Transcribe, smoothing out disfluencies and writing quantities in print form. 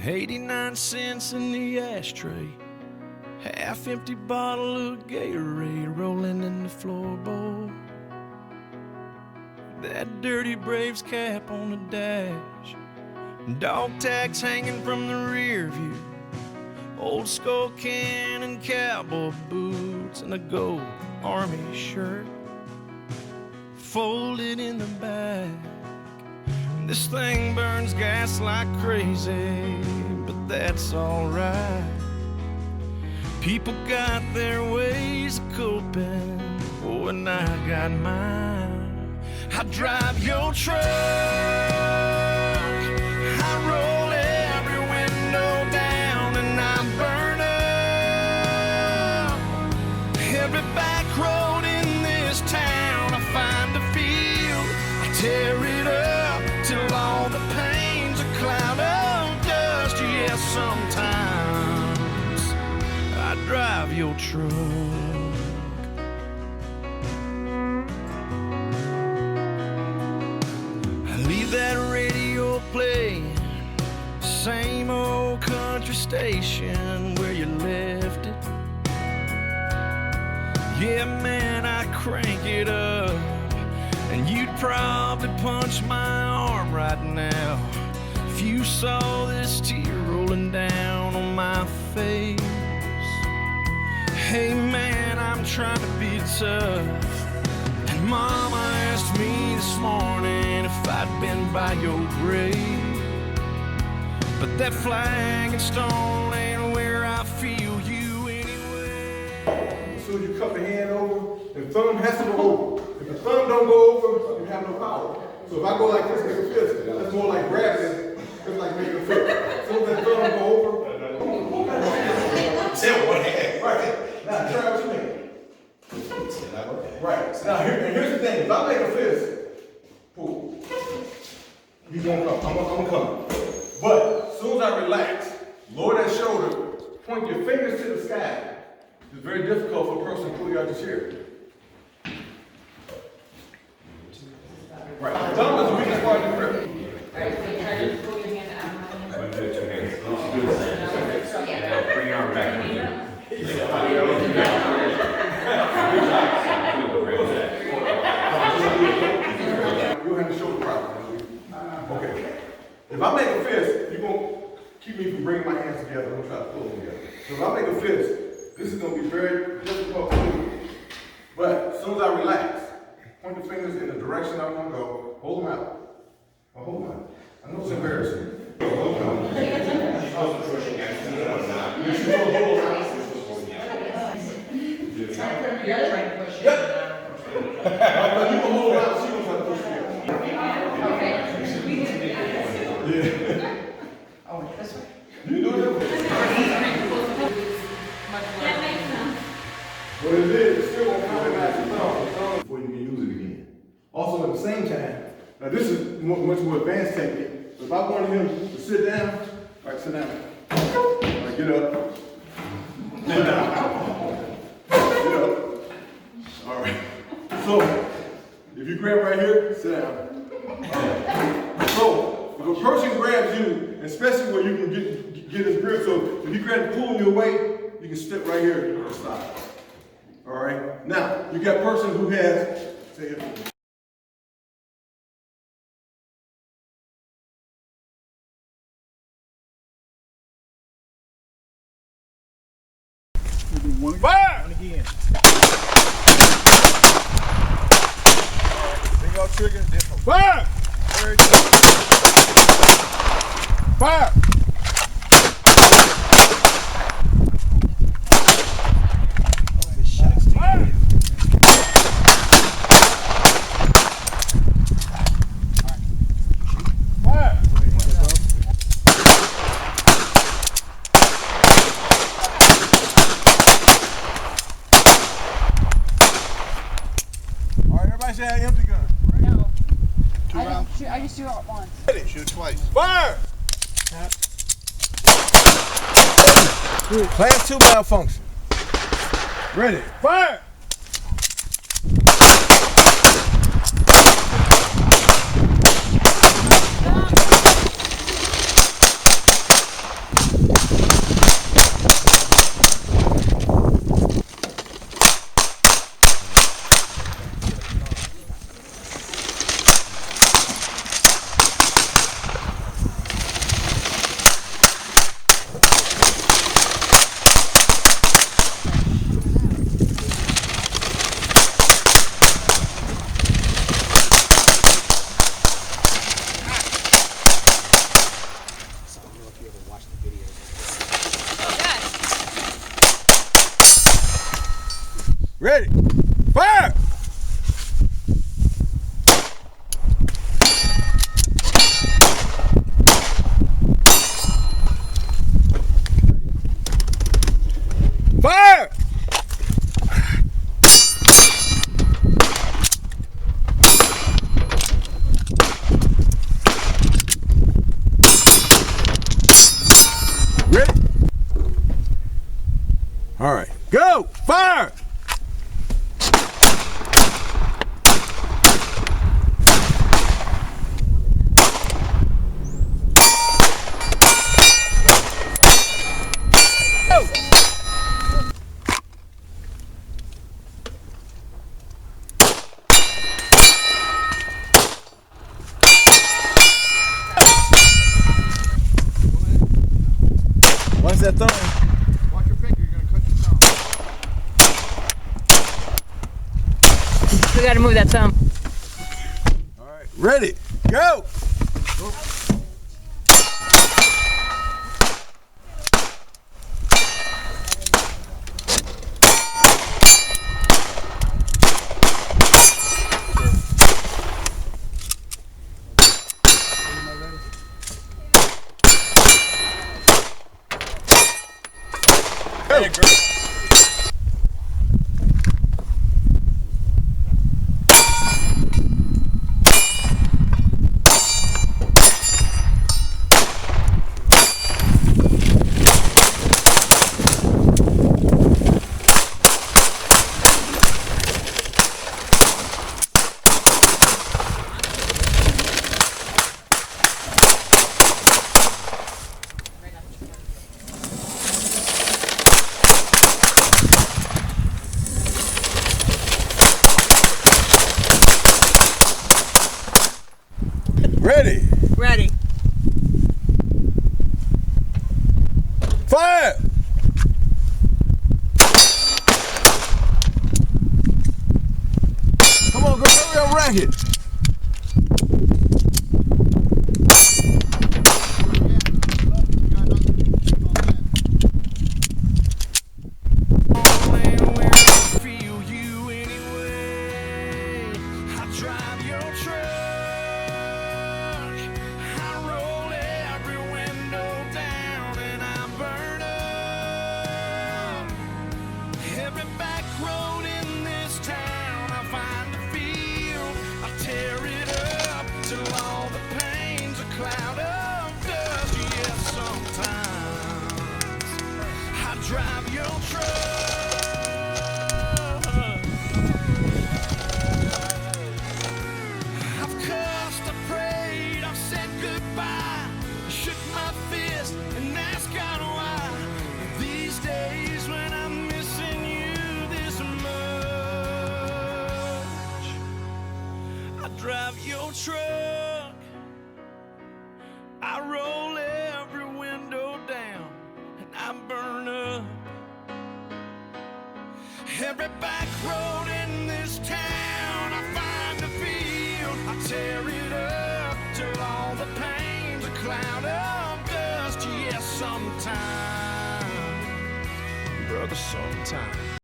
89 cents in the ashtray, half-empty bottle of Gatorade rolling in the floorboard. That dirty Braves cap on the dash, dog tags hanging from the rear view, old skull can and cowboy boots, and a gold army shirt folded in the back. This thing burns gas like crazy, but that's alright. People got their ways of coping, oh, and I got mine. I drive your truck, I roll every window down, and I burn up every back road in this town. I find a field, I tear it up till all the pain's a cloud of dust. Yes, sometimes I drive your truck. Leave that radio playing, same old country station where you left it. Yeah, man, I crank it up, and you'd probably punch my arm right now if you saw this tear rolling down on my face. Hey, man, I'm trying to be tough, and Mama asked me this morning if I'd been by your grave, but that flag and stone ain't where I feel you anyway. As soon as you cup the hand over, the thumb has to go over. If the thumb don't go over, you have no power. So if I go like this, make a fist, that's more like grabbing it, it's like making a fist. As soon as that thumb go over, tell one hand. Right. Now try what you mean. Right. Now here's the thing. If I make a fist, pull. He's gonna come. I'm gonna come. But as soon as I relax, lower that shoulder, point your fingers to the sky. It's very difficult for a person to pull you out the chair. Right. The thumb is the weakest part of the grip. Alright, so try to pull your hand out. Bring your arm back. You'll have the shoulder problem. Okay. If I make a fist, you're going to keep me from bringing my hands together. I'm going to try to pull them together. So if I make a fist, this is going to be very difficult to do. But as soon as I relax, point the fingers in the direction I want to go, hold them out. Oh, hold them out. I know it's embarrassing. Hold them out. Yep. You can hold out, she will try to push you. Okay. Yeah. Oh, this way. You do it. That makes sense. What it is, it's still going to compromise the thumb before you can use it again. Also, at the same time, now this is much more advanced technique. If I wanted him to sit down, all right, sit down. All right, get up. Sit down. Get up. All right. So, if you grab right here, sit down. Right. So, if a person grabs you, especially where you can get his grip, so if you grab pulling you away, you can step right here and stop. All right. Now, you got a person who has, say it. Fire! One again. Big old trigger, this one. Fire! Very good. Fire! Everybody say an empty gun. No. Two rounds. I just do it once. Ready? Shoot twice. Fire! Class 2 malfunction. Ready? Fire! Ready. Fire! Fire! Ready? All right, go! Fire! Watch that thumb. Watch your finger, you're gonna cut your thumb. We gotta move that thumb. All right, ready, go! Hey, girl. Ready, Ready. fire! Come on, girl, hurry up, rack it. Feel you anyway. I drive your truck. I roll every window down and I burn up every back road in this town. I find a field, I tear it up till all the pain's a cloud of dust. Yes, sometimes I drive your truck. I've cussed, I prayed, I've said goodbye, I shook my fist and asked God why. These days when I'm missing you this much, I drive your truck, I roll every window down and I burn up every back road in this town. I find a field, I tear it up till all the pain's a cloud of dust. Yes, sometimes, brother, sometimes.